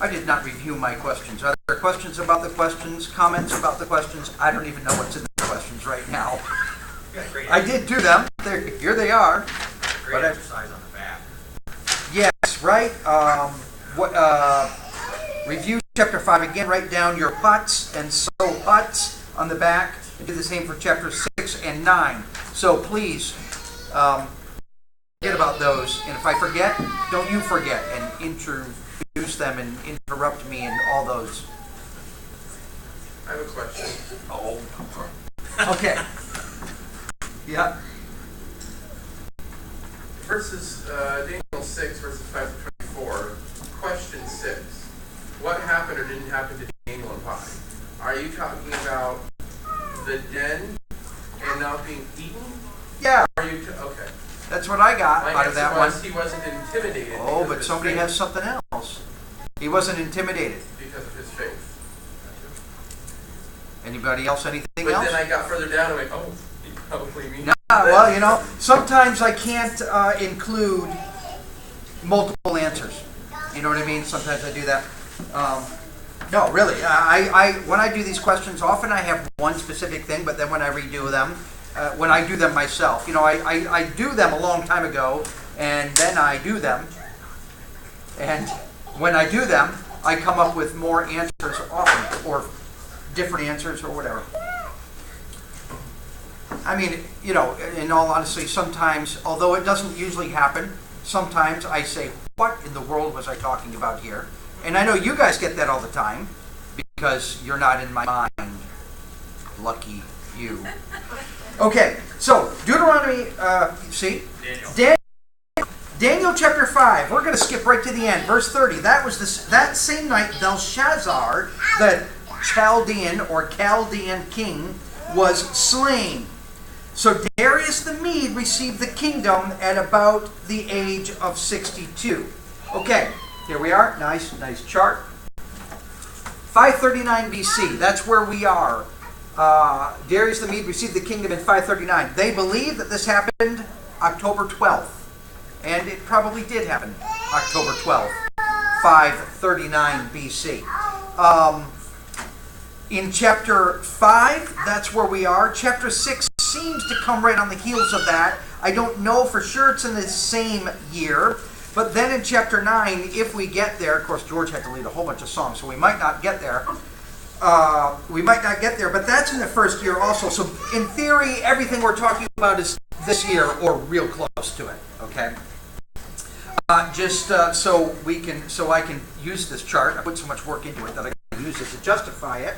I did not review my questions. Are there questions about the questions, comments about the questions? I don't even know what's in the questions right now. I did do them. Here they are. Great exercise on the back. Yes, right. Review chapter 5 again. Write down your putts and so putts on the back. And do the same for chapter 6 and 9. So please forget about those. And if I forget, don't you forget and introduce them and interrupt me and all those. I have a question. Oh. Okay. Yeah. Verses, Daniel 6, verses 5 to 24. Question 6. What happened or didn't happen to Daniel and Pi? Are you talking about the den and not being eaten? Yeah. Are you okay. That's what I got My out of that answer one. He wasn't intimidated. Oh, because but of his somebody faith. has something else. He wasn't intimidated. Because of his faith. Anybody else? Anything But else? then I got further down and went, oh, he probably means No, well, you know, sometimes I can't include multiple answers. You know what I mean? Sometimes I do that. No, really. When I do these questions, often I have one specific thing, but then when I redo them, when I do them myself, you know, I do them a long time ago, and then I do them, and when I do them, I come up with more answers often, or different answers, or whatever. I mean, you know, in all honesty, sometimes, although it doesn't usually happen, sometimes I say, what in the world was I talking about here? And I know you guys get that all the time, because you're not in my mind. Lucky you. Okay, so Deuteronomy, Daniel chapter 5. We're going to skip right to the end. Verse 30. That same night, Belshazzar, the Chaldean or Chaldean king, was slain. So Darius the Mede received the kingdom at about the age of 62. Okay, here we are. Nice chart. 539 BC. That's where we are. Darius the Mede received the kingdom in 539. They believe that this happened October 12th. And it probably did happen October 12th, 539 BC. In chapter 5, that's where we are. Chapter 6 seems to come right on the heels of that. I don't know for sure it's in the same year. But then in chapter 9, if we get there, of course George had to lead a whole bunch of songs, so we might not get there. But that's in the first year also. So in theory, everything we're talking about is this year or real close to it. Okay. So I can use this chart. I put so much work into it that I can use it to justify it.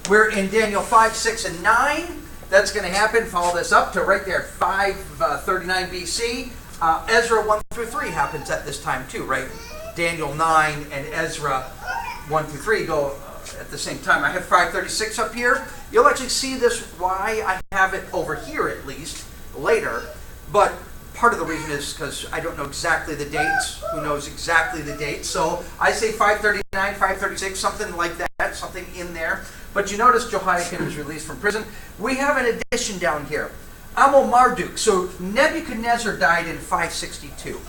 We're in Daniel 5, 6, and 9. That's going to happen. Follow this up to right there, 539 BC. Ezra 1 through 3 happens at this time too, right? Daniel 9 and Ezra 1 through 3 go at the same time. I have 536 up here. You'll actually see this, why I have it over here at least, later. But part of the reason is because I don't know exactly the dates. Who knows exactly the dates? So I say 539, 536, something like that, something in there. But you notice Jehoiakim was released from prison. We have an addition down here. Marduk. So Nebuchadnezzar died in 562.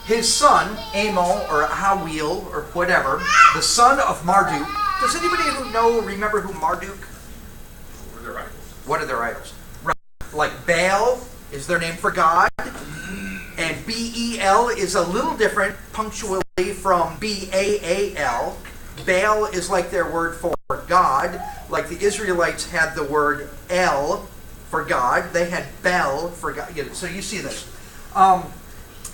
His son, Amo or Hawil or whatever, the son of Marduk. Does anybody remember who Marduk? What are their idols? What are their idols? Right. Like Baal is their name for God, and Bel is a little different punctually from Baal. Baal is like their word for God, like the Israelites had the word El for God. They had Bel for God. So you see this.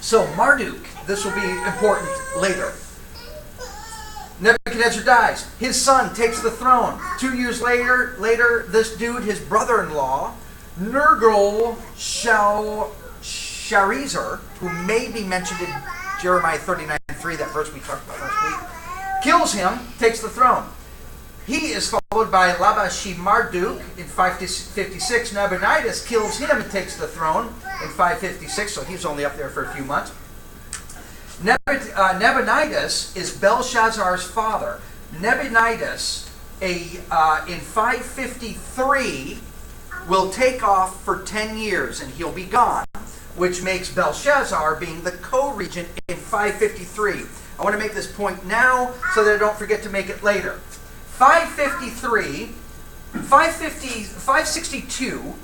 So Marduk, this will be important later. Nebuchadnezzar dies. His son takes the throne. 2 years later, this dude, his brother-in-law, Nergal-Sharezer, who may be mentioned in Jeremiah 39:3, that verse we talked about last week, kills him, takes the throne. He is followed by Labashi-Marduk in 556. Nabonidus kills him and takes the throne in 556, so he's only up there for a few months. Nabonidus is Belshazzar's father. Nabonidus, in 553, will take off for 10 years and he'll be gone, which makes Belshazzar being the co-regent in 553. I want to make this point now so that I don't forget to make it later. 552, 562,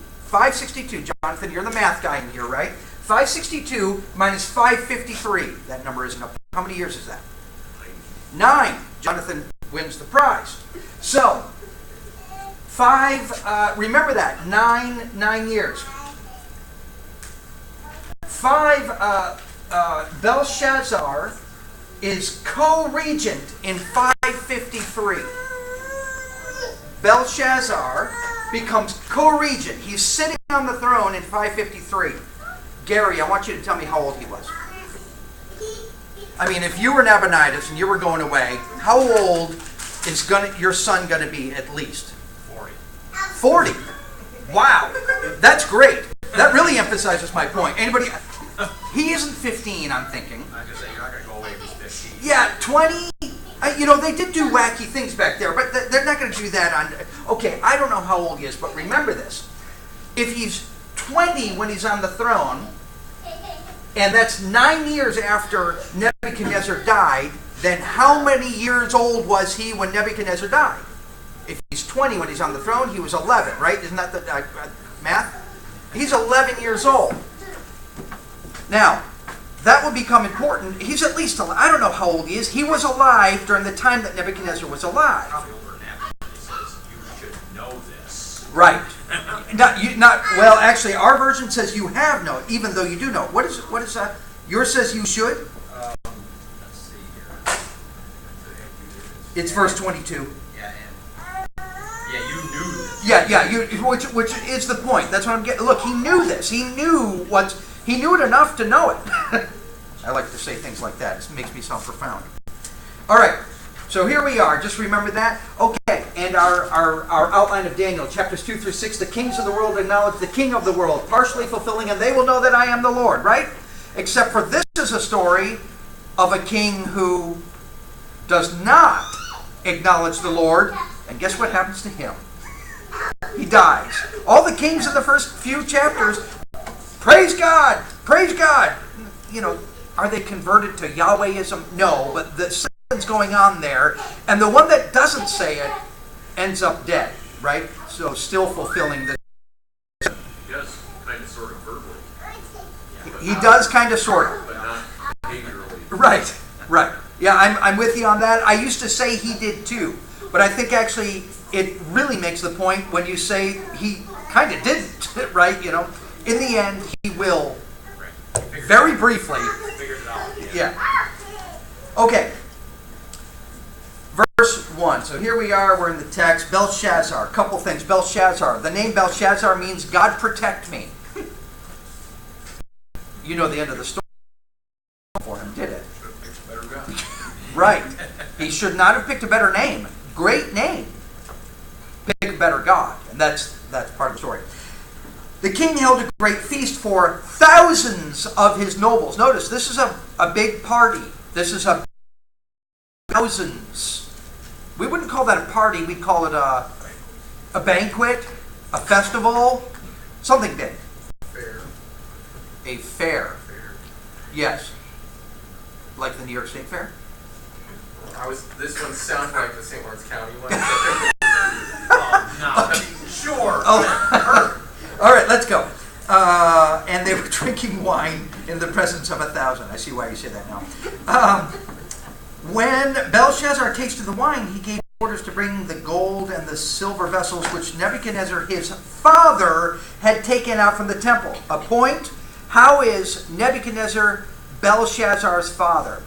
Jonathan, you're the math guy in here, right? 562 minus 553, that number isn't up. How many years is that? 9. Jonathan wins the prize. So, remember that, 9 years. 5, Belshazzar is co-regent in 553. Belshazzar becomes co-regent. He's sitting on the throne in 553. Gary, I want you to tell me how old he was. I mean, if you were Nabonidus and you were going away, how old is your son going to be at least? 40. Wow. That's great. That really emphasizes my point. Anybody? He isn't 15, I'm thinking. I'm just saying, you're not going to go away if he's 15. Yeah, 20. They did do wacky things back there, but they're not going to do that on... Okay, I don't know how old he is, but remember this. If he's 20 when he's on the throne, and that's 9 years after Nebuchadnezzar died, then how many years old was he when Nebuchadnezzar died? If he's 20 when he's on the throne, he was 11, right? Isn't that the math? He's 11 years old. Now, that would become important. He's at least, I don't know how old he is. He was alive during the time that Nebuchadnezzar was alive. Probably older than that. He says, you should know this. Right. Well, actually, our version says you have known, even though you do know. What is that? Yours says you should? Let's see here. It's verse 22. Yeah, you knew this. Yeah, which is the point. That's what I'm getting. Look, he knew this. He knew it enough to know it. I like to say things like that. It makes me sound profound. All right, so here we are. Just remember that. Okay, and our outline of Daniel, chapters 2 through 6. The kings of the world acknowledge the king of the world, partially fulfilling, and they will know that I am the Lord, right? Except for this is a story of a king who does not acknowledge the Lord, and guess what happens to him? He dies. All the kings in the first few chapters, praise God, praise God. Are they converted to Yahwehism? No, but something's going on there, and the one that doesn't say it ends up dead, right? So still fulfilling the... He does kind of sort of verbally. He does kind of sort of. But not behaviorally. Right. Yeah, I'm with you on that. I used to say he did too, but I think actually it really makes the point when you say he kind of didn't, right? In the end, he will, very briefly. Figures it out. Yeah. Okay. Verse 1. So here we are. We're in the text. Belshazzar. A couple things. Belshazzar. The name Belshazzar means God protect me. You know the end of the story for him, did it? Better go. Right. He should not have picked a better name. Great name. Pick a better God. And that's part of the story. The king held a great feast for thousands of his nobles. Notice, this is a big party. This is thousands. We wouldn't call that a party. We'd call it a banquet, a festival, something big. Fair. A fair. Yes. Like the New York State Fair? This one sounds like the St. Lawrence County one. Sure. Oh. All right, let's go. And they were drinking wine in the presence of 1,000. I see why you say that now. When Belshazzar tasted the wine, he gave orders to bring the gold and the silver vessels which Nebuchadnezzar, his father, had taken out from the temple. A point, how is Nebuchadnezzar Belshazzar's father?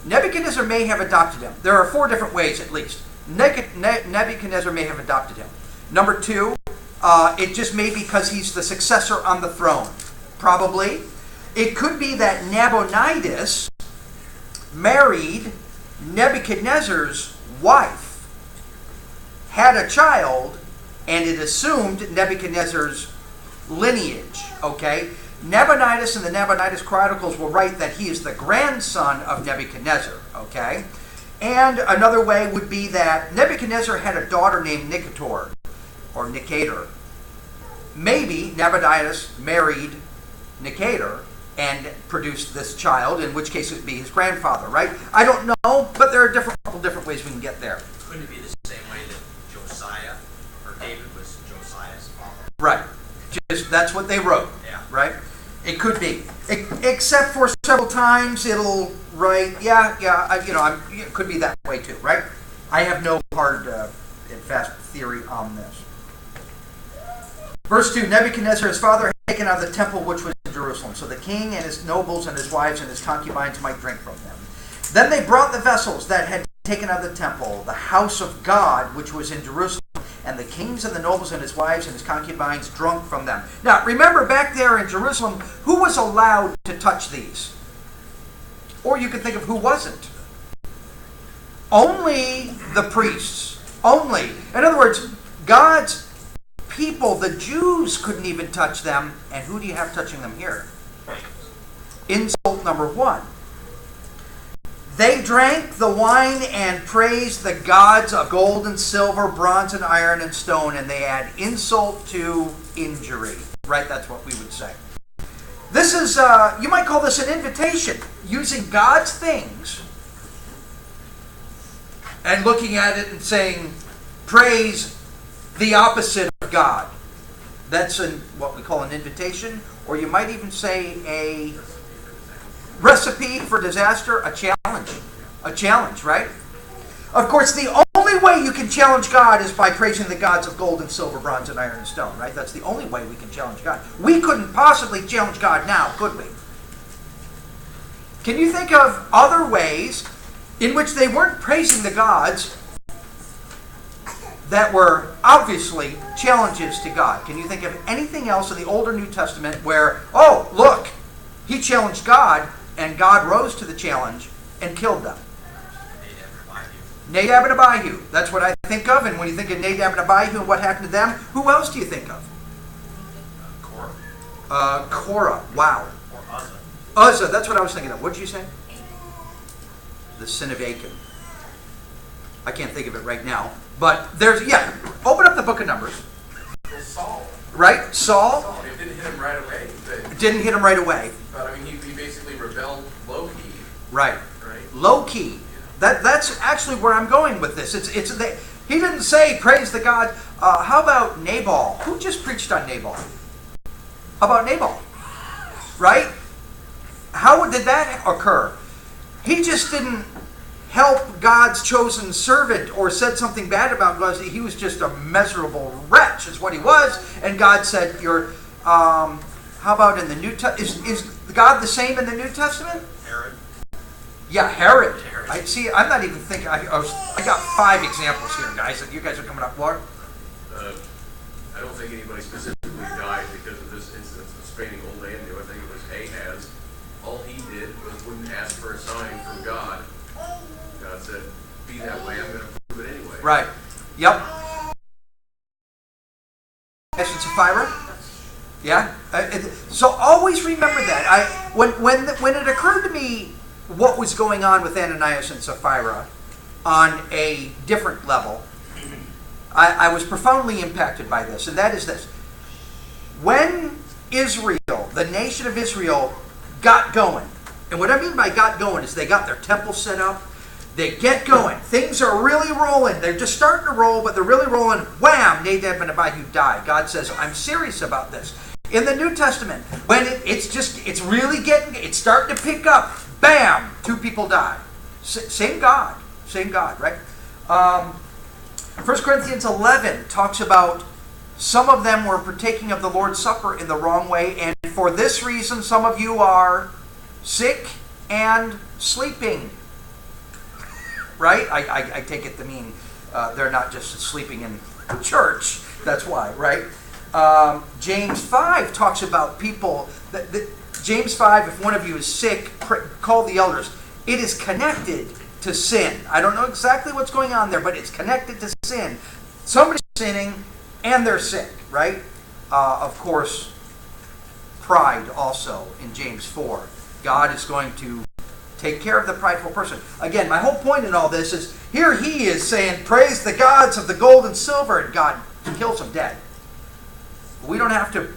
Nebuchadnezzar may have adopted him. There are 4 different ways, at least. Nebuchadnezzar may have adopted him. Number 2, it just may be because he's the successor on the throne. Probably. It could be that Nabonidus married Nebuchadnezzar's wife, had a child, and it assumed Nebuchadnezzar's lineage. Okay? Nabonidus and the Nabonidus Chronicles will write that he is the grandson of Nebuchadnezzar. Okay? And another way would be that Nebuchadnezzar had a daughter named Nicator, or Nicator. Maybe Nabonidus married Nicator, and produced this child, in which case it would be his grandfather, right? I don't know, but there are couple different ways we can get there. Couldn't it be the same way that Josiah, or David was Josiah's father? Right. Just that's what they wrote. Yeah. Right? It could be. Except for several times it'll write, it could be that way too, right? I have no hard and fast theory on this. Verse 2, Nebuchadnezzar, his father, had taken out of the temple which was in Jerusalem, so the king and his nobles and his wives and his concubines might drink from them. Then they brought the vessels that had taken out of the temple, the house of God which was in Jerusalem, and the kings and the nobles and his wives and his concubines drunk from them. Now, remember back there in Jerusalem, who was allowed to touch these? Or you could think of who wasn't. Only the priests. Only. In other words, God's people, the Jews, couldn't even touch them. And who do you have touching them here? Insult number 1. They drank the wine and praised the gods of gold and silver, bronze and iron and stone, and they add insult to injury. Right? That's what we would say. This is, you might call this an invitation, using God's things and looking at it and saying, praise the opposite of God. That's what we call an invitation, or you might even say a recipe for disaster, a challenge. A challenge, right? Of course, the only way you can challenge God is by praising the gods of gold and silver, bronze and iron and stone, right? That's the only way we can challenge God. We couldn't possibly challenge God now, could we? Can you think of other ways in which they weren't praising the gods that were obviously challenges to God? Can you think of anything else in the Old or New Testament where, oh, look, he challenged God, and God rose to the challenge and killed them? Nadab and Abihu. That's what I think of. And when you think of Nadab and Abihu and what happened to them, who else do you think of? Korah. Korah. Wow. Or Uzzah. Uzzah. That's what I was thinking of. What did you say? The sin of Achan. I can't think of it right now. But there's, open up the book of Numbers. Well, Saul. Right? Saul. It didn't hit him right away. Didn't hit him right away. But I mean, he basically rebelled low key. Right. Right. Low key. That's actually where I'm going with this. He didn't say praise the God. How about Nabal? Who just preached on Nabal? How about Nabal? Right? How did that occur? He just didn't help God's chosen servant or said something bad about God. He was just a miserable wretch is what he was. And God said, how about in the New Testament? Is God the same in the New Testament? Herod. Yeah, Herod. I see. I'm not even thinking. I got 5 examples here, guys. And you guys are coming up. What? I don't think anybody specifically died because of this instance of spaining old Andrew. I think it was Ahaz. All he did was wouldn't ask for a sign from God. God said, "Be that way. I'm going to prove it anyway." Right. Yep. And Sapphira. Yeah. So always remember that. When it occurred to me what was going on with Ananias and Sapphira on a different level, I was profoundly impacted by this, and that is this. When Israel, the nation of Israel, got going, and what I mean by got going is they got their temple set up, they get going, things are really rolling, they're just starting to roll, but they're really rolling, wham, Nadab and Abihu die. God says, I'm serious about this. In the New Testament, when it's really it's starting to pick up, bam, 2 people die. Same God, right? 1 Corinthians 11 talks about some of them were partaking of the Lord's Supper in the wrong way, and for this reason some of you are sick and sleeping. Right? I take it to mean they're not just sleeping in church. That's why, right? James 5 talks about people. James 5, if one of you is sick, call the elders. It is connected to sin. I don't know exactly what's going on there, but it's connected to sin. Somebody's sinning and they're sick, right? Of course, pride also in James 4. God is going to take care of the prideful person. Again, my whole point in all this is, here he is saying, praise the gods of the gold and silver, and God kills him dead. We don't have to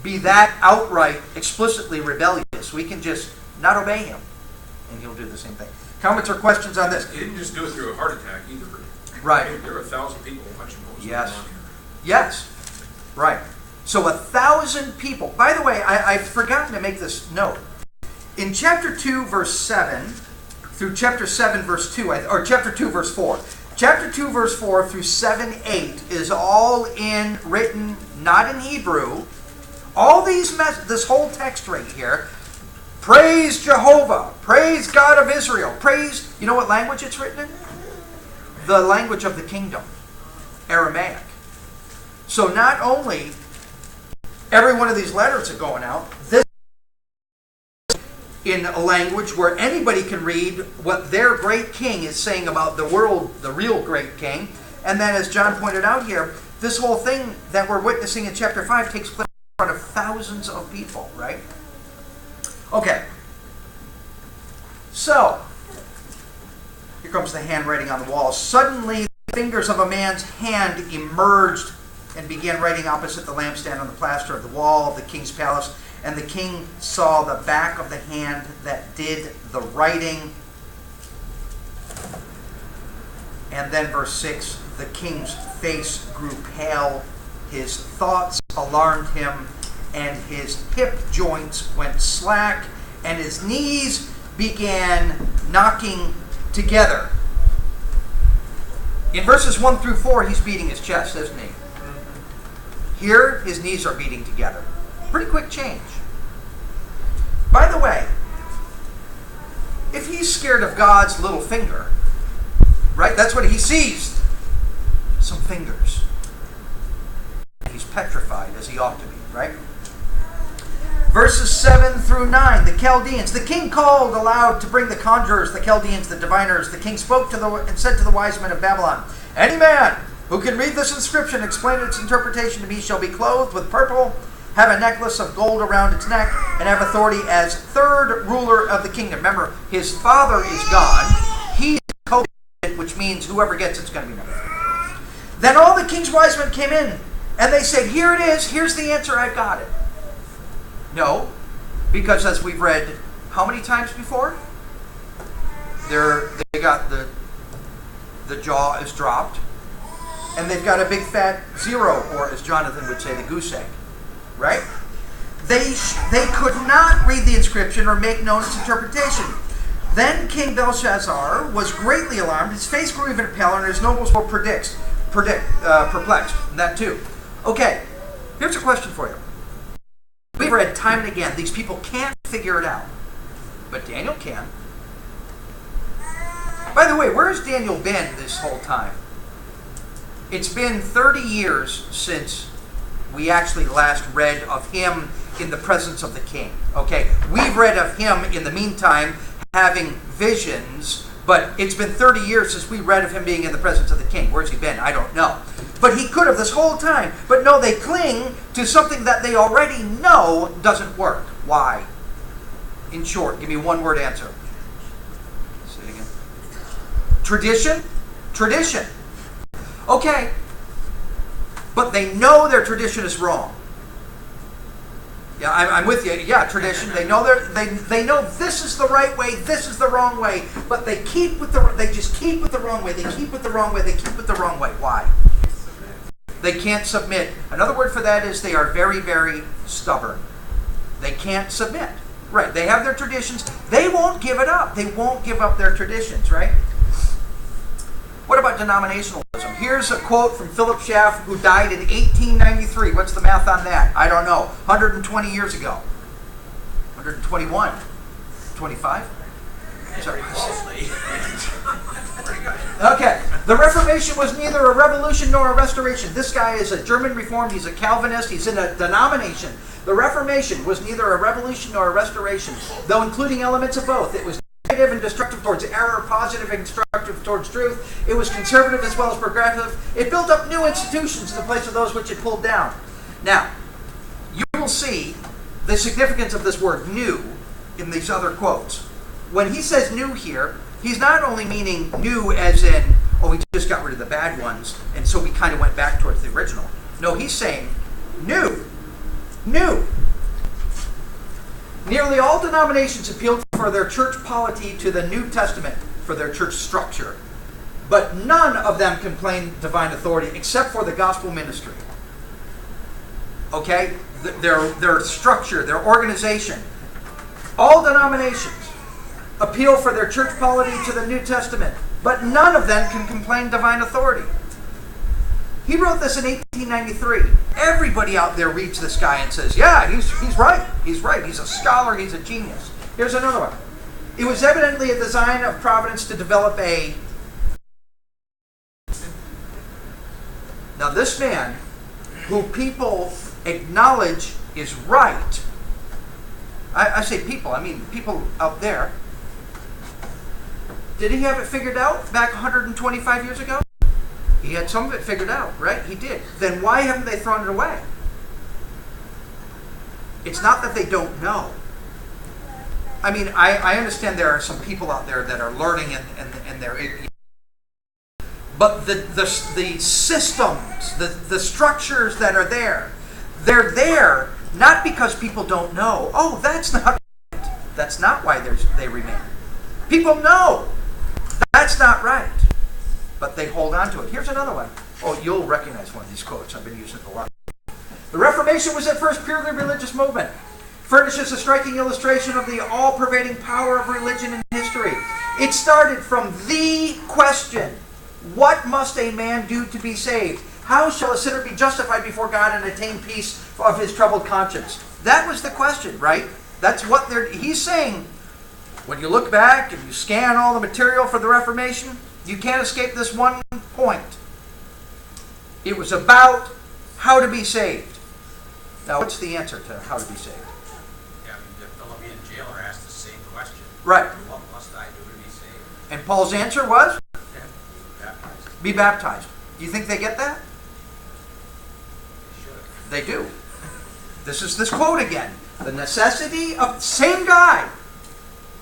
be that outright, explicitly rebellious. We can just not obey him, and he'll do the same thing. Comments or questions on this? He didn't just do it through a heart attack either. Right. There were 1,000 people watching what was Yes. going on here. Yes, right. So 1,000 people. By the way, I've forgotten to make this note. In chapter 2, verse 7, through chapter 7, verse 2, or chapter 2, verse 4. Chapter 2, verse 4 through 7, 8 is all written, not in Hebrew. All this whole text right here, praise Jehovah, praise God of Israel, praise, you know what language it's written in? The language of the kingdom, Aramaic. So not only every one of these letters are going out, this in a language where anybody can read what their great king is saying about the world, the real great king. And then as John pointed out here, this whole thing that we're witnessing in chapter 5 takes place in front of thousands of people, right? Okay. So, here comes the handwriting on the wall. Suddenly, the fingers of a man's hand emerged and began writing opposite the lampstand on the plaster of the wall of the king's palace. And the king saw the back of the hand that did the writing. And then verse 6, the king's face grew pale, his thoughts alarmed him, and his hip joints went slack, and his knees began knocking together. In verses 1 through 4, he's beating his chest, isn't he? Here, his knees are beating together. Pretty quick change. By the way, if he's scared of God's little finger, right, that's what he sees. Some fingers. He's petrified, as he ought to be, right? Verses 7 through 9, the Chaldeans. The king called aloud to bring the conjurers, the Chaldeans, the diviners. The king spoke to and said to the wise men of Babylon, any man who can read this inscription, explain its interpretation to me, shall be clothed with purple, have a necklace of gold around its neck, and have authority as third ruler of the kingdom. Remember, his father is God. He is co-ruler, which means whoever gets it's going to be nothing. Then all the king's wise men came in, and they said, here it is, here's the answer, I've got it. No, because as we've read how many times before? They got the jaw is dropped, and they've got a big fat zero, or as Jonathan would say, the goose egg. Right? They could not read the inscription or make known its interpretation. Then King Belshazzar was greatly alarmed. His face grew even paler, and his nobles were perplexed. And that too. Okay, here's a question for you. We've read time and again, these people can't figure it out. But Daniel can. By the way, where has Daniel been this whole time? It's been 30 years since we actually last read of him in the presence of the king. Okay, we've read of him in the meantime having visions, but it's been 30 years since we read of him being in the presence of the king. Where's he been? I don't know. But he could have this whole time. But no, they cling to something that they already know doesn't work. Why? In short, give me one word answer. Say it again. Tradition? Tradition. Okay. But they know their tradition is wrong. Yeah, I'm with you. Yeah, tradition. They know they know this is the right way, this is the wrong way, but they just keep with the wrong way. They keep with the wrong way. They keep with the wrong way. Why? They can't submit. Another word for that is they are very, very stubborn. They can't submit. Right. They have their traditions. They won't give it up. They won't give up their traditions, right? What about denominationalism? Here's a quote from Philip Schaff, who died in 1893. What's the math on that? I don't know. 120 years ago. 121. 25? Okay. The Reformation was neither a revolution nor a restoration. This guy is a German Reformed. He's a Calvinist. He's in a denomination. The Reformation was neither a revolution nor a restoration, though including elements of both. It was negative and destructive towards error, positive and constructive towards truth. It was conservative as well as progressive. It built up new institutions in the place of those which it pulled down. Now, you will see the significance of this word new in these other quotes. When he says new here, he's not only meaning new as in, oh, we just got rid of the bad ones, and so we kind of went back towards the original. No, he's saying new. New. Nearly all denominations appealed for their church polity to the New Testament for their church structure. But none of them complained divine authority except for the gospel ministry. Okay? Their structure, their organization. All denominations appeal for their church polity to the New Testament, but none of them can complain divine authority. He wrote this in 1893. Everybody out there reads this guy and says, yeah, he's right. He's right. He's a scholar. He's a genius. Here's another one. It was evidently a design of Providence to develop a... Now this man, who people acknowledge is right, I say people, I mean people out there, did he have it figured out back 125 years ago? He had some of it figured out, right? He did. Then why haven't they thrown it away? It's not that they don't know. I mean, I understand there are some people out there that are learning and they're... But the systems, the structures that are there, they're there not because people don't know. Oh, that's not right. That's not why they remain. People know that's not right, but they hold on to it. Here's another one. Oh, you'll recognize one of these quotes. I've been using it a lot. The Reformation was at first purely religious movement. Furnishes a striking illustration of the all-pervading power of religion in history. It started from the question, what must a man do to be saved? How shall a sinner be justified before God and attain peace of his troubled conscience? That was the question, right? That's what he's saying. When you look back and you scan all the material for the Reformation, you can't escape this one point. It was about how to be saved. Now, what's the answer to how to be saved? Yeah, I mean, the fellow being in jail are asked the same question. Right. What must I do to be saved? And Paul's answer was? Yeah, baptized. Be baptized. Do you think they get that? They should. They do. This is this quote again. The necessity of, same guy.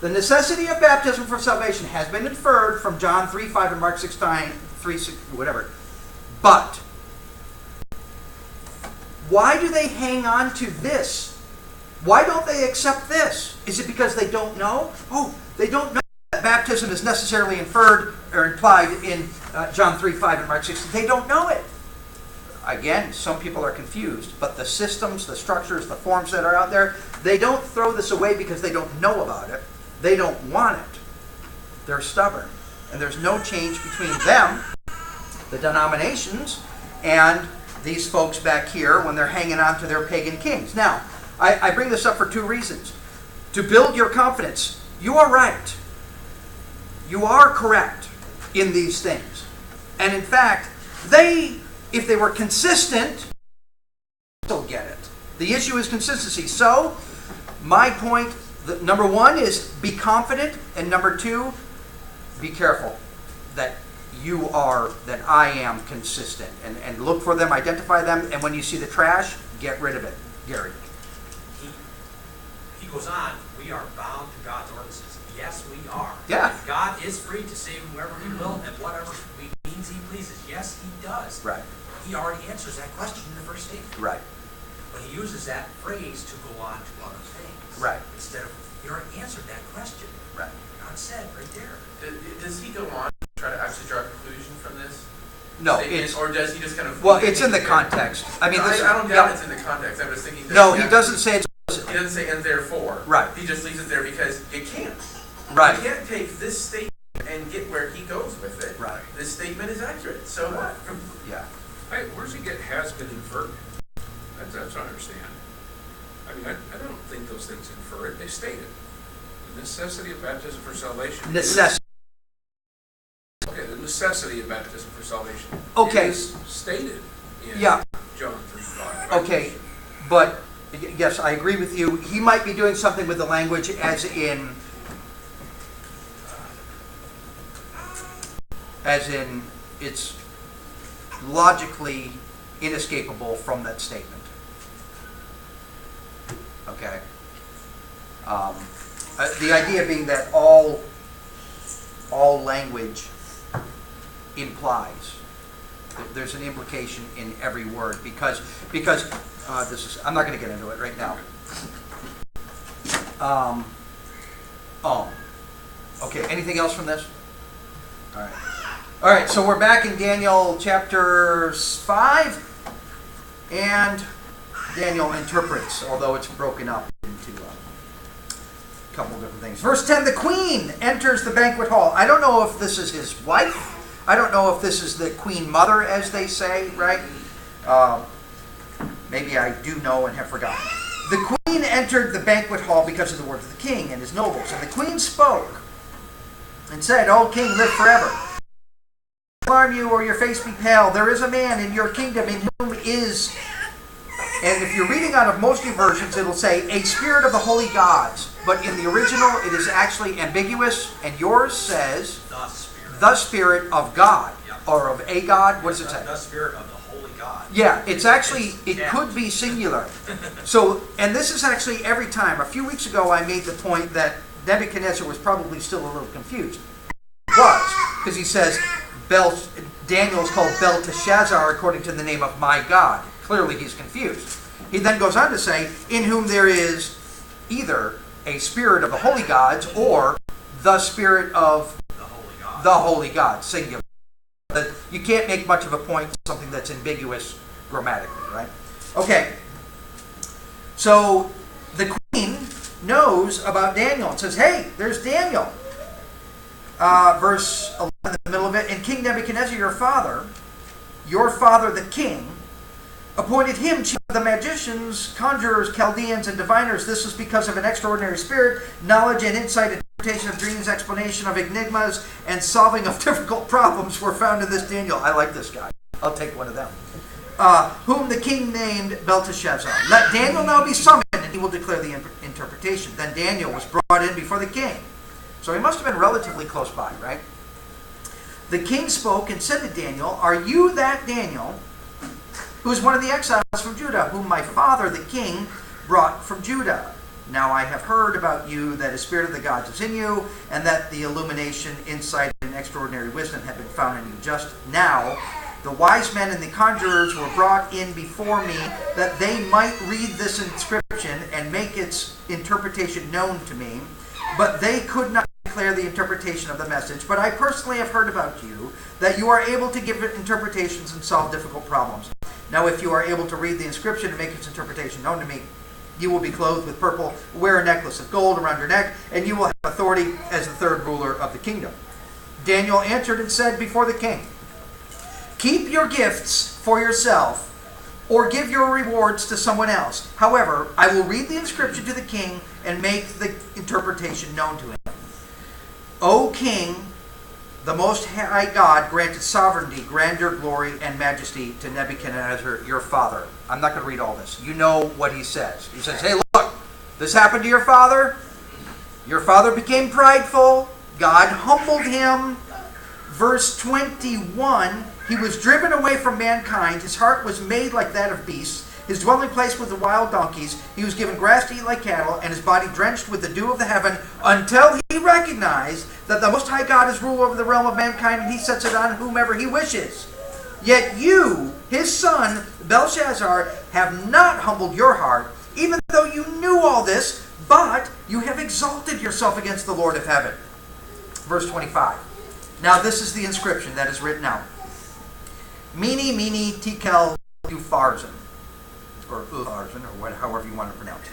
The necessity of baptism for salvation has been inferred from John 3:5 and Mark 6:9, 3:6, whatever. But why do they hang on to this? Why don't they accept this? Is it because they don't know? Oh, they don't know that baptism is necessarily inferred or implied in John 3:5 and Mark 6. They don't know it. Again, some people are confused, but the systems, the structures, the forms that are out there, they don't throw this away because they don't know about it. They don't want it. They're stubborn. And there's no change between them, the denominations, and these folks back here when they're hanging on to their pagan kings. Now, I bring this up for two reasons. To build your confidence. You are right. You are correct in these things. And in fact, if they were consistent, they'll get it. The issue is consistency. So, my point, number one is be confident, and number two, be careful that I am consistent. And look for them, identify them, and when you see the trash, get rid of it. Gary. He goes on, we are bound to God's ordinances. Yes, we are. Yeah. God is free to save whoever he will and whatever means he pleases. Yes, he does. Right. He already answers that question in the first statement. Right. But he uses that phrase to go on to other things. Right. Instead of, he already answered that question. Right. God said right there. Does he go on to try to actually draw a conclusion from this? No, statement, or does he just kind of... Well, it's in the context. I mean, I don't doubt it's in the context. I'm just thinking... No, he doesn't say it's... He doesn't say, and therefore. Right. He just leaves it there because you can't. Right. You can't take this statement and get where he goes with it. Right. This statement is accurate. So what? Yeah. Hey, where's he get has been inferred? That's what I understand. I mean, I don't think those things infer it. They state it. The necessity of baptism for salvation. Necessity. Okay, the necessity of baptism for salvation. Okay. Is stated in Yeah. John 3:5. Okay, but yes, I agree with you. He might be doing something with the language as in it's logically inescapable from that statement. Okay. The idea being that all language implies. There's an implication in every word because this is. I'm not going to get into it right now. Okay, anything else from this? All right. All right, so we're back in Daniel chapter 5, and Daniel interprets, although it's broken up into a couple different things. Verse 10, the queen enters the banquet hall. I don't know if this is his wife. I don't know if this is the queen mother, as they say, right? Maybe I do know and have forgotten. The queen entered the banquet hall because of the words of the king and his nobles. And the queen spoke and said, O king, live forever. Alarm you or your face be pale. There is a man in your kingdom in whom is, and if you're reading out of most of your versions, it'll say a spirit of the holy gods. But in the original, it is actually ambiguous, and yours says the spirit of God, or of a God. What does it say? The spirit of the holy God. Yeah, it's actually, it could be singular. So, and this is actually every time. A few weeks ago, I made the point that Nebuchadnezzar was probably still a little confused. He was, because he says, Daniel is called Belteshazzar according to the name of my God. Clearly he's confused. He then goes on to say, in whom there is either a spirit of the holy gods or the spirit of the holy God, singular. That you can't make much of a point to something that's ambiguous grammatically, right? Okay. So the queen knows about Daniel and says, hey, there's Daniel. Verse 11 in the middle of it, and King Nebuchadnezzar, your father the king, appointed him chief of the magicians, conjurers, Chaldeans, and diviners. This was because of an extraordinary spirit, knowledge and insight, interpretation of dreams, explanation of enigmas, and solving of difficult problems were found in this Daniel. I like this guy. I'll take one of them. Whom the king named Belteshazzar. Let Daniel now be summoned, and he will declare the interpretation. Then Daniel was brought in before the king. So he must have been relatively close by, right? The king spoke and said to Daniel, are you that Daniel who is one of the exiles from Judah, whom my father the king brought from Judah? Now I have heard about you that a spirit of the gods is in you, and that the illumination, insight, and extraordinary wisdom have been found in you. Just now the wise men and the conjurers were brought in before me, that they might read this inscription and make its interpretation known to me. But they could not declare the interpretation of the message. But I personally have heard about you, that you are able to give interpretations and solve difficult problems. Now if you are able to read the inscription and make its interpretation known to me, you will be clothed with purple, wear a necklace of gold around your neck, and you will have authority as the third ruler of the kingdom. Daniel answered and said before the king, keep your gifts for yourself, or give your rewards to someone else. However, I will read the inscription to the king and make the interpretation known to him. O king, the Most High God granted sovereignty, grandeur, glory, and majesty to Nebuchadnezzar, your father. I'm not going to read all this. You know what he says. He says, hey, look, this happened to your father. Your father became prideful. God humbled him. Verse 21, he was driven away from mankind. His heart was made like that of beasts. His dwelling place was the wild donkeys. He was given grass to eat like cattle, and his body drenched with the dew of the heaven, until he recognized that the Most High God is ruler over the realm of mankind, and he sets it on whomever he wishes. Yet you, his son, Belshazzar, have not humbled your heart, even though you knew all this, but you have exalted yourself against the Lord of heaven. Verse 25. Now this is the inscription that is written out. Mene, mene, tekel, upharsin. Or upharsin, or however you want to pronounce it.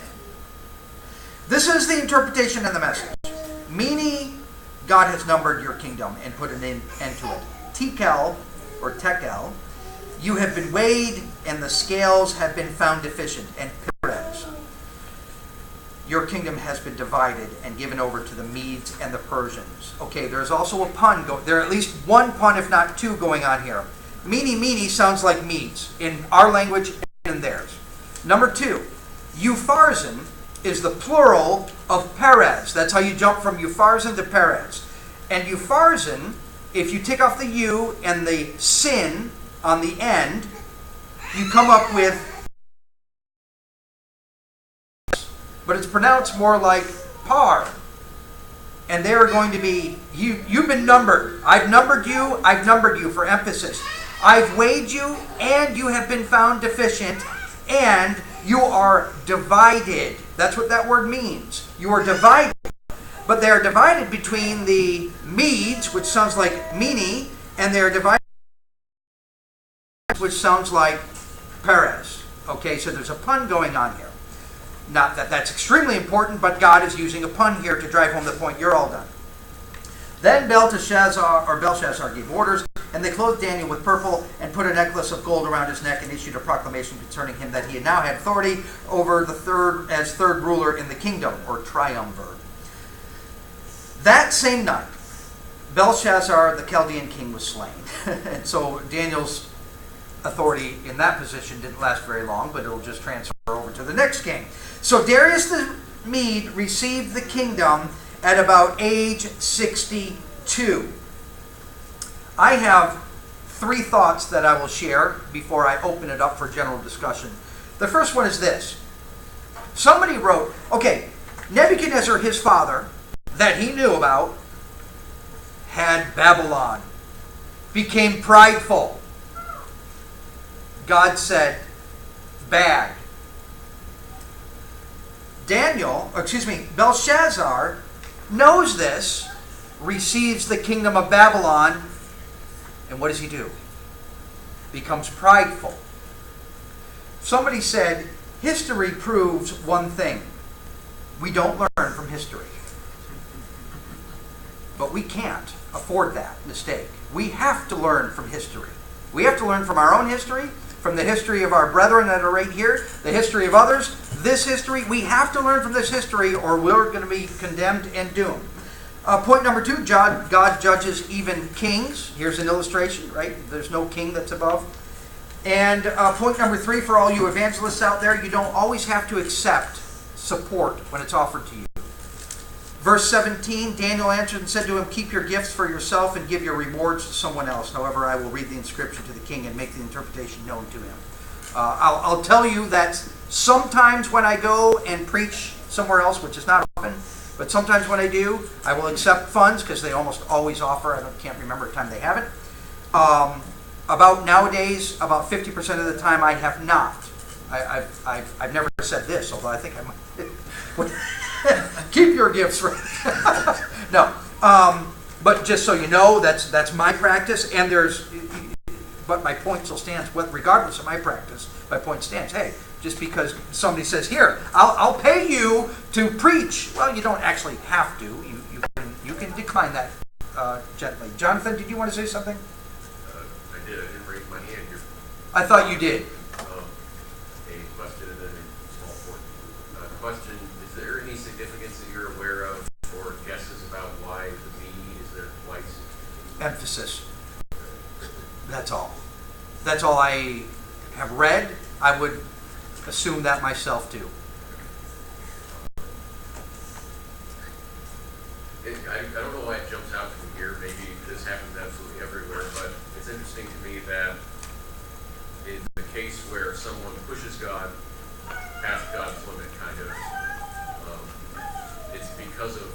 This is the interpretation and the message. Mene, God has numbered your kingdom and put an end to it. Tekel, or tekel, you have been weighed and the scales have been found deficient. And Peres, your kingdom has been divided and given over to the Medes and the Persians. Okay, there's also a pun. There are at least one pun, if not two, going on here. Mene, mene sounds like Medes in our language and in theirs. Number two, upharsin is the plural of Peres. That's how you jump from upharsin to Peres. And upharsin, if you take off the U and the sin on the end, you come up with, but it's pronounced more like par. And they are going to be, you've been numbered. I've numbered you for emphasis. I've weighed you, and you have been found deficient, and you are divided. That's what that word means. You are divided. But they are divided between the Medes, which sounds like Mene, and they are divided, which sounds like Perez. Okay, so there's a pun going on here. Not that that's extremely important, but God is using a pun here to drive home the point. You're all done. Then Belshazzar gave orders, and they clothed Daniel with purple and put a necklace of gold around his neck and issued a proclamation concerning him that he had now had authority over the third ruler in the kingdom, or triumvir. That same night, Belshazzar, the Chaldean king, was slain. And so Daniel's authority in that position didn't last very long, but it'll just transfer over to the next king. So Darius the Mede received the kingdom at about age 62. I have 3 thoughts that I will share before I open it up for general discussion. The first one is this. Somebody wrote, okay, Nebuchadnezzar, his father, that he knew about, had Babylon, became prideful. God said, bad. Belshazzar knows this, receives the kingdom of Babylon, and what does he do? Becomes prideful. Somebody said, history proves one thing. We don't learn from history. But we can't afford that mistake. We have to learn from history. We have to learn from our own history, from the history of our brethren that are right here, the history of others, this history. We have to learn from this history or we're going to be condemned and doomed. Point number 2, God judges even kings. Here's an illustration, right? There's no king that's above. And point number 3, for all you evangelists out there, you don't always have to accept support when it's offered to you. Verse 17, Daniel answered and said to him, keep your gifts for yourself and give your rewards to someone else. However, I will read the inscription to the king and make the interpretation known to him. I'll tell you that sometimes when I go and preach somewhere else, which is not often, but sometimes when I do, I will accept funds because they almost always offer. I can't remember a time they haven't. About nowadays, about 50% of the time I have not. I've never said this, although I think I might. Keep your gifts right. No, but just so you know, that's my practice, and but my point still stands. Regardless of my practice, my point stands. Hey, just because somebody says, "Here, I'll pay you to preach," well, you don't actually have to. You can decline that gently. Jonathan, did you want to say something? I did. I didn't raise my hand here. I thought you did. A question and then a small point. Question: is there any significance that you're aware of, or guesses about why the Mede is there twice? Emphasis. That's all. That's all I have read. I would assume that myself too. I don't know why it jumps out from here. Maybe this happens absolutely everywhere, but it's interesting to me that in the case where someone pushes God past God's limit, kind of, it's because of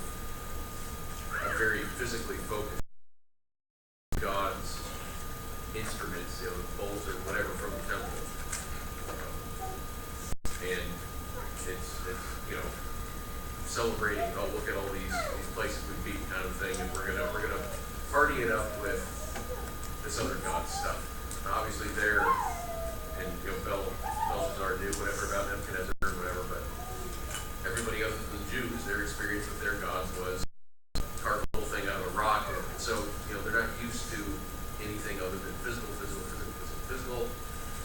a very physically focused God's instruments, the bowls or whatever from the temple, and it's celebrating. Oh, look at all these places we've beaten, kind of thing, and we're gonna party it up with this other God stuff. Now, obviously, they're and Belshazzar knew whatever about Nebuchadnezzar or whatever, but everybody other than the Jews, their experience with their gods was carve the whole thing out of a rock, and so they're not used to anything other than physical.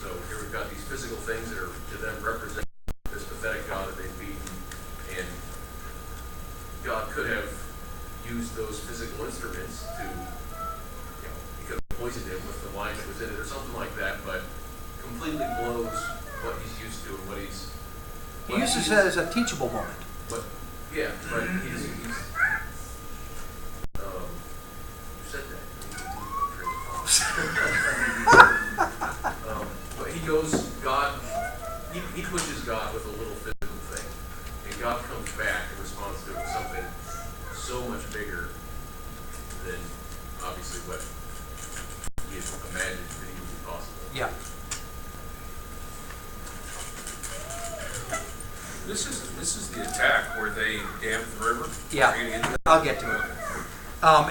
So here we've got these physical things that are to them represent this pathetic God that they've beaten, and God could have used those physical instruments to, he could have poisoned him with the wine that was in it or something like that, but completely blows what he's used to and what he's. He uses that as a teachable moment. But he's you said that. But he goes, God, he pushes God with a little physical thing, and God comes back in response to it with something so much bigger than obviously what he had imagined that he would be possible. Yeah. This is the attack where they dammed the river? Yeah. Are you gonna get to that? I'll get to it.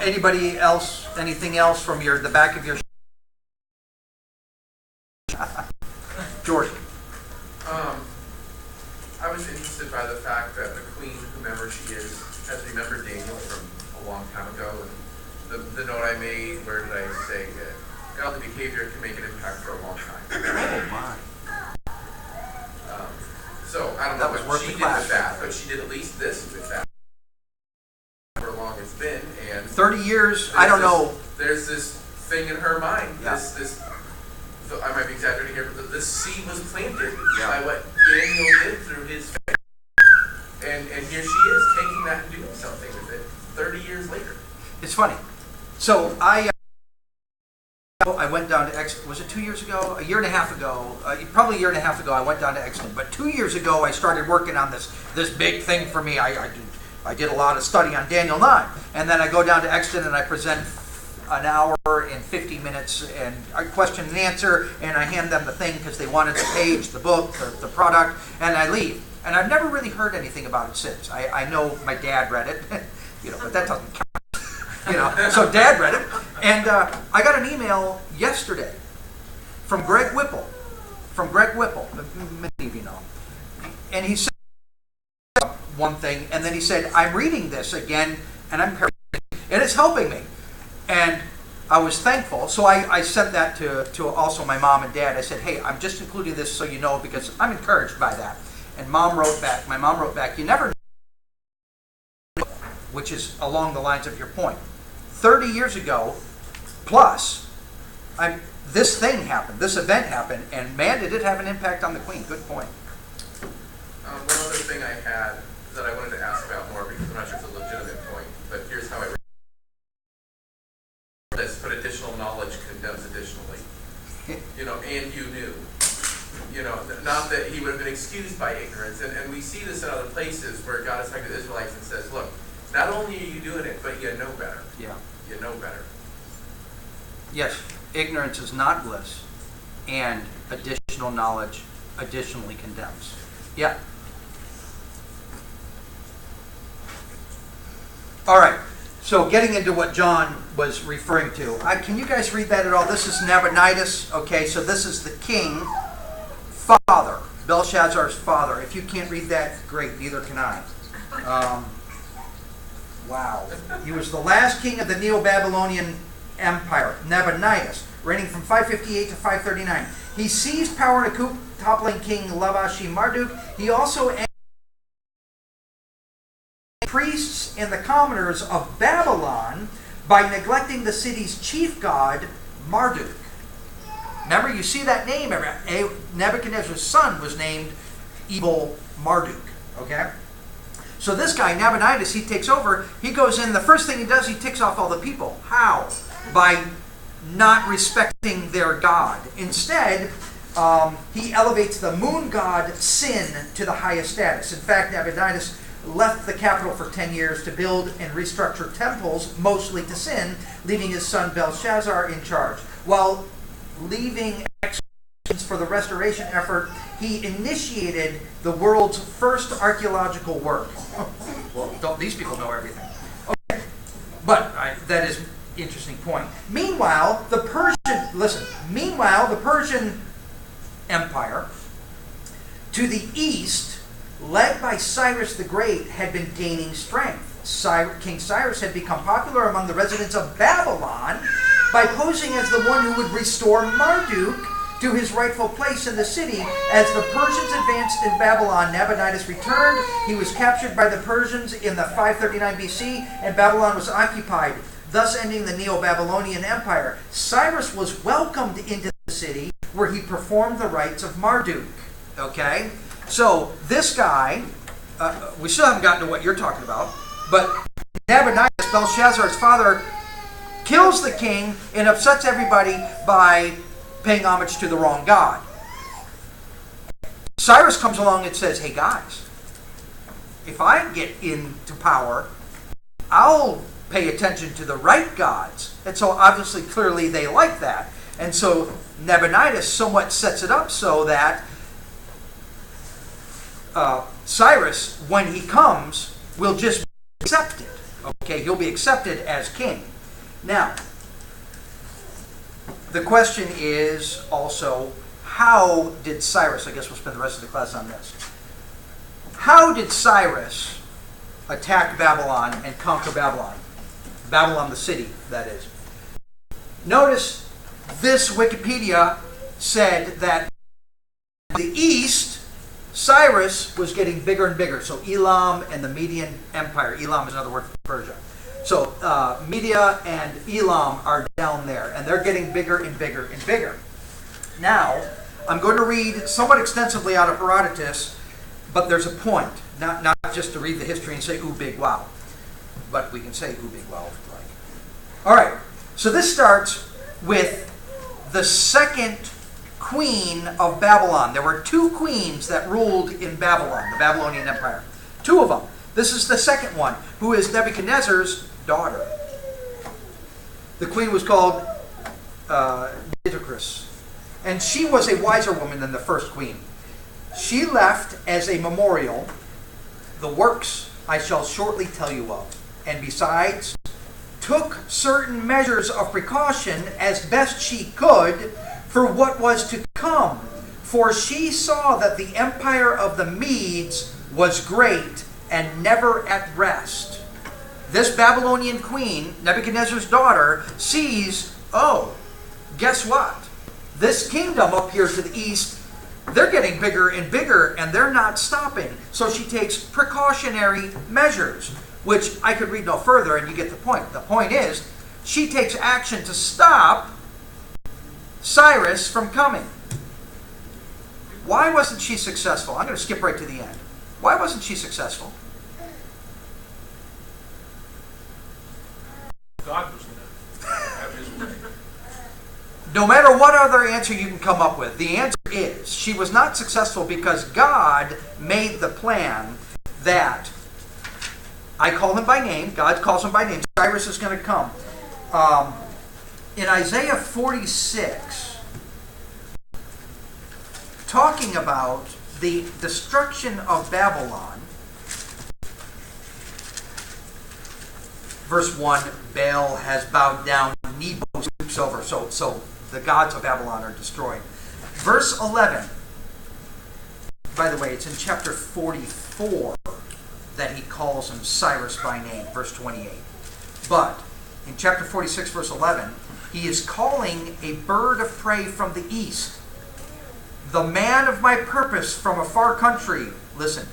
Anybody else, anything else from the back of your George? I was interested by the fact that the queen, whomever she is, has remembered Daniel from a long time ago. And the note I made, where did I say, godly behavior can make an impact for a long time. Oh my. So I don't That know was what worth she the did class. with that, but she did at least this with that. For long it's been, and 30 years, I don't know. There's this thing in her mind. Yeah. So I might be exaggerating here, but this seed was planted Yeah. by what Daniel did through his faith. And here she is taking that and doing something with it 30 years later. It's funny. So I went down to Exton. Was it 2 years ago? A year and a half ago? Probably a year and a half ago. I went down to Exton. But 2 years ago, I started working on this big thing for me. I did a lot of study on Daniel 9, and then I go down to Exton and I present an hour and 50 minutes and I question and answer, and I hand them the thing because they wanted the page, the book, the product, and I leave. And I've never really heard anything about it since. I know my dad read it, but that doesn't count. So Dad read it, and I got an email yesterday from Greg Whipple. Many of you know, and he said one thing, and then he said, "I'm reading this again, and I'm paraphrasing, and it's helping me." And I was thankful, so I sent that to also my mom and dad. I said, "Hey, I'm just including this so you know because I'm encouraged by that." And my mom wrote back, "You never know," which is along the lines of your point. 30 years ago, plus, this thing happened, this event happened, and man, did it have an impact on the Queen. Good point. One other thing I had that I wanted to ask about more because I'm not sure if it's a legitimate point, but here's how I read this. But additional knowledge condemns additionally. And you knew. Not that he would have been excused by ignorance. And we see this in other places where God is talking to the Israelites and says, look, not only are you doing it, but you know better. Yeah. You know better. Yes, ignorance is not bliss, and additional knowledge additionally condemns. Yeah. All right. So getting into what John was referring to, can you guys read that at all? This is Nabonidus. Okay, so this is the king, father, Belshazzar's father. If you can't read that, great. Neither can I. Wow. He was the last king of the Neo-Babylonian Empire, Nabonidus, reigning from 558 to 539. He seized power in a coup, toppling King Lavashi-Marduk. He also priests and the commoners of Babylon by neglecting the city's chief god, Marduk. Remember, you see that name. Nebuchadnezzar's son was named Evil Marduk. Okay? So this guy, Nabonidus, he takes over. He goes in. The first thing he does, he ticks off all the people. How? By not respecting their god. Instead, he elevates the moon god Sin to the highest status. In fact, Nabonidus left the capital for 10 years to build and restructure temples, mostly to Sin, leaving his son Belshazzar in charge. While leaving expeditions for the restoration effort, he initiated the world's first archaeological work. Well, don't these people know everything? Okay, but that is an interesting point. Meanwhile, the Persian Empire to the east, led by Cyrus the Great, had been gaining strength. King Cyrus had become popular among the residents of Babylon by posing as the one who would restore Marduk to his rightful place in the city. As the Persians advanced in Babylon, Nabonidus returned. He was captured by the Persians in the 539 BC, and Babylon was occupied, thus ending the Neo-Babylonian Empire. Cyrus was welcomed into the city, where he performed the rites of Marduk. Okay? So, this guy, we still haven't gotten to what you're talking about, but Nabonidus, Belshazzar's father, kills the king and upsets everybody by paying homage to the wrong god. Cyrus comes along and says, hey guys, if I get into power, I'll pay attention to the right gods. And so obviously, clearly they like that. And so Nabonidus somewhat sets it up so that Cyrus, when he comes, will just be accepted. Okay, he'll be accepted as king. Now, the question is also, how did Cyrus, I guess we'll spend the rest of the class on this. How did Cyrus attack Babylon and conquer Babylon? Babylon the city, that is. Notice this Wikipedia said that in the east, Cyrus was getting bigger and bigger. So Elam and the Median Empire. Elam is another word for Persia. So Media and Elam are down there, and they're getting bigger and bigger and bigger. Now, I'm going to read somewhat extensively out of Herodotus, but there's a point. Not just to read the history and say, ooh, big wow. But we can say, ooh, big wow, if you like. All right, so this starts with the second queen of Babylon. There were two queens that ruled in Babylon, the Babylonian Empire. Two of them. This is the second one, who is Nebuchadnezzar's daughter. The queen was called Nitocris, and she was a wiser woman than the first queen. She left as a memorial the works I shall shortly tell you of, and besides, took certain measures of precaution as best she could for what was to come. For she saw that the empire of the Medes was great and never at rest. This Babylonian queen, Nebuchadnezzar's daughter, sees, oh, guess what? This kingdom up here to the east, they're getting bigger and bigger, and they're not stopping. So she takes precautionary measures, which I could read no further, and you get the point. The point is, she takes action to stop Cyrus from coming. Why wasn't she successful? I'm going to skip right to the end. Why wasn't she successful? God was going to have his way. No matter what other answer you can come up with, the answer is she was not successful because God made the plan that I call him by name. God calls him by name. Cyrus is going to come. In Isaiah 46, talking about the destruction of Babylon, verse 1, Baal has bowed down, Nebo swoops over. So the gods of Babylon are destroyed. Verse 11, by the way, it's in chapter 44 that he calls him Cyrus by name, verse 28. But in chapter 46, verse 11, he is calling a bird of prey from the east, the man of my purpose from a far country. Listen,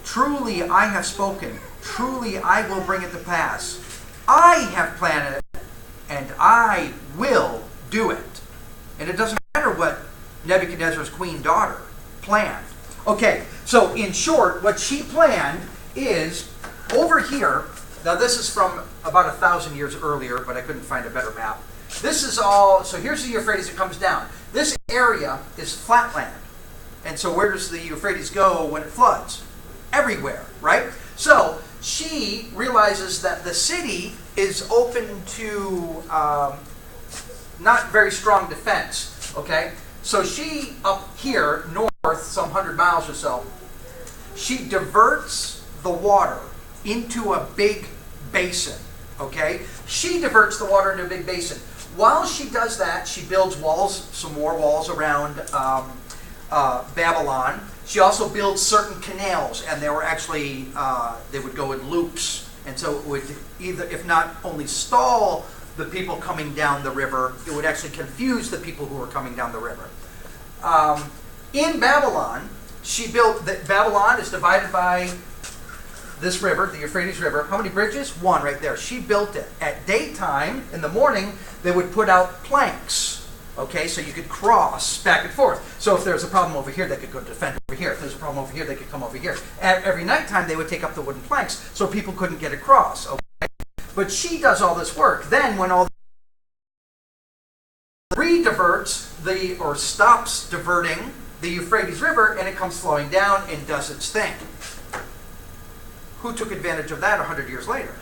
truly I have spoken, truly I will bring it to pass. I have planned it, and I will do it. And it doesn't matter what Nebuchadnezzar's queen daughter planned. Okay, so in short, what she planned is over here. Now this is from about 1,000 years earlier, but I couldn't find a better map. This is all, so here's the Euphrates that comes down. This area is flatland. And so where does the Euphrates go when it floods? Everywhere, right? So she realizes that the city is open to not very strong defense, okay? So she, up here, north, some 100 miles or so, she diverts the water into a big basin, okay? She diverts the water into a big basin. While she does that, she builds walls, some more walls around Babylon. She also builds certain canals, and they were actually, they would go in loops. And so it would either, if not only stall the people coming down the river, it would actually confuse the people who were coming down the river. In Babylon, she built, Babylon is divided by this river, the Euphrates River. How many bridges? One right there. She built it. At daytime, in the morning, they would put out planks. Okay, so you could cross back and forth. So if there's a problem over here, they could go defend over here. If there's a problem over here, they could come over here. Every nighttime, they would take up the wooden planks so people couldn't get across. Okay, but she does all this work. Then, when all re-diverts or stops diverting the Euphrates River, and it comes flowing down and does its thing. Who took advantage of that 100 years later?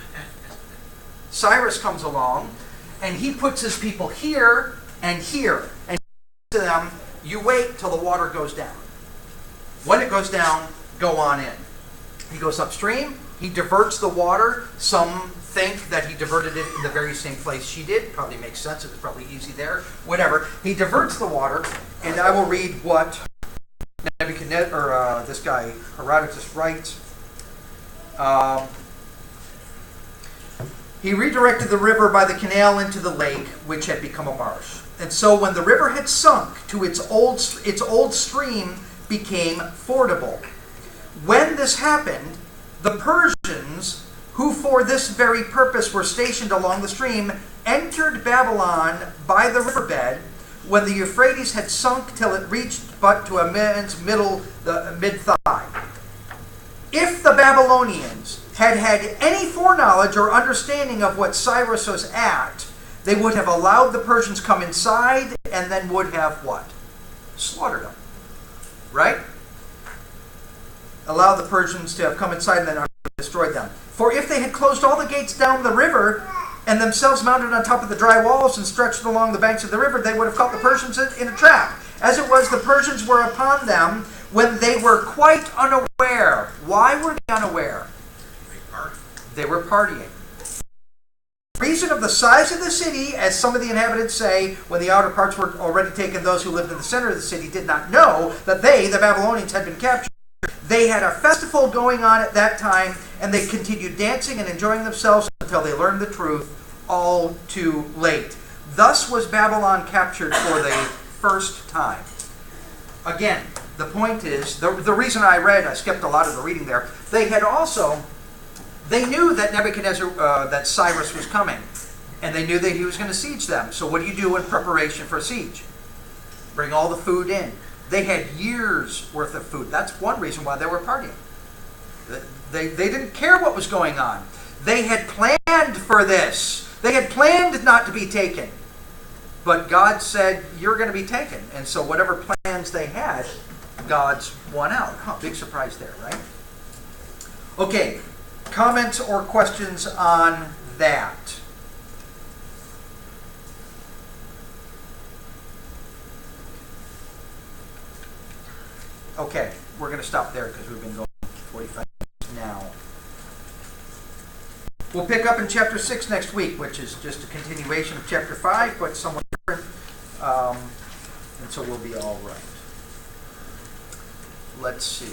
Cyrus comes along, and he puts his people here and here, and to them, you wait till the water goes down. When it goes down, go on in. He goes upstream. He diverts the water. Some think that he diverted it in the very same place she did. Probably makes sense. It was probably easy there. Whatever. He diverts the water, and I will read what Nebuchadnezzar, or this guy Herodotus writes. He redirected the river by the canal into the lake, which had become a marsh. And so when the river had sunk to its old stream became fordable. When this happened, the Persians, who for this very purpose were stationed along the stream, entered Babylon by the riverbed when the Euphrates had sunk till it reached but to a man's mid-thigh. If the Babylonians had had any foreknowledge or understanding of what Cyrus was at, they would have allowed the Persians come inside and then would have what? Slaughtered them. Right? Allowed the Persians to have come inside and then destroyed them. For if they had closed all the gates down the river and themselves mounted on top of the dry walls and stretched along the banks of the river, they would have caught the Persians in a trap. As it was, the Persians were upon them when they were quite unaware. Why were they unaware? They were partying. Reason of the size of the city, as some of the inhabitants say, when the outer parts were already taken, those who lived in the center of the city did not know that they, the Babylonians, had been captured. They had a festival going on at that time, and they continued dancing and enjoying themselves until they learned the truth, all too late. Thus was Babylon captured for the first time. Again, the point is, the reason I skipped a lot of the reading there, they knew that Nebuchadnezzar, that Cyrus was coming, and they knew that he was going to siege them. So what do you do in preparation for a siege? Bring all the food in. They had years worth of food. That's one reason why they were partying. They didn't care what was going on. They had planned for this. They had planned not to be taken. But God said, you're going to be taken. And so whatever plans they had, God's won out. Big surprise there, right? Okay, comments or questions on that? Okay, we're going to stop there because we've been going 45 minutes now. We'll pick up in chapter 6 next week, which is just a continuation of chapter 5, but somewhat different. And so we'll be all right. Let's see.